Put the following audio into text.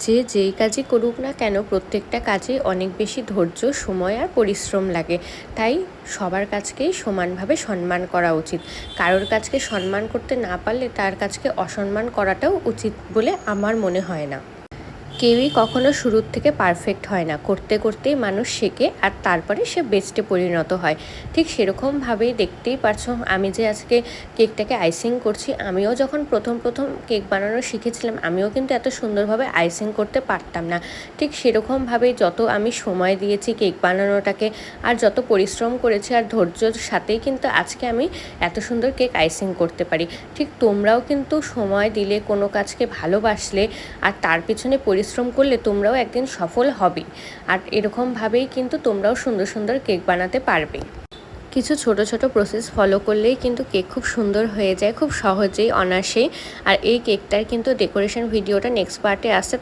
যে যেই কাজই করুক না কেন প্রত্যেকটা কাজে অনেক বেশি ধৈর্য, সময় আর পরিশ্রম লাগে। তাই সবার কাজকেই সমানভাবে সম্মান করা উচিত। কারোর কাজকে সম্মান করতে না পারলে তার কাজকে অসম্মান করাটাও উচিত বলে আমার মনে হয় না। কেউই কখনো শুরুর থেকে পারফেক্ট হয় না, করতে করতেই মানুষ শেখে আর তারপরে সে বেস্টে পরিণত হয়। ঠিক সেরকমভাবেই দেখতেই পারছো আমি যে আজকে কেকটাকে আইসিং করছি, আমিও যখন প্রথম প্রথম কেক বানানো শিখেছিলাম আমিও কিন্তু এত সুন্দরভাবে আইসিং করতে পারতাম না। ঠিক সেরকমভাবেই যত আমি সময় দিয়েছি কেক বানানোটাকে আর যত পরিশ্রম করেছি আর ধৈর্যর সাথেই কিন্তু আজকে আমি এত সুন্দর কেক আইসিং করতে পারি। ঠিক তোমরাও কিন্তু সময় দিলে, কোনো কাজকে ভালোবাসলে আর তার পিছনে পরিশ্রম করলে তোমরাও একদিন সফল হবে। আর এরকমভাবেই কিন্তু তোমরাও সুন্দর সুন্দর কেক বানাতে পারবে। কিছু ছোট ছোট প্রসেস ফলো করলেই কিন্তু কেক খুব সুন্দর হয়ে যায়, খুব সহজেই, অনায়াসেই। আর এই কেকটার কিন্তু ডেকোরেশন ভিডিওটা নেক্সট পার্টে আসছে।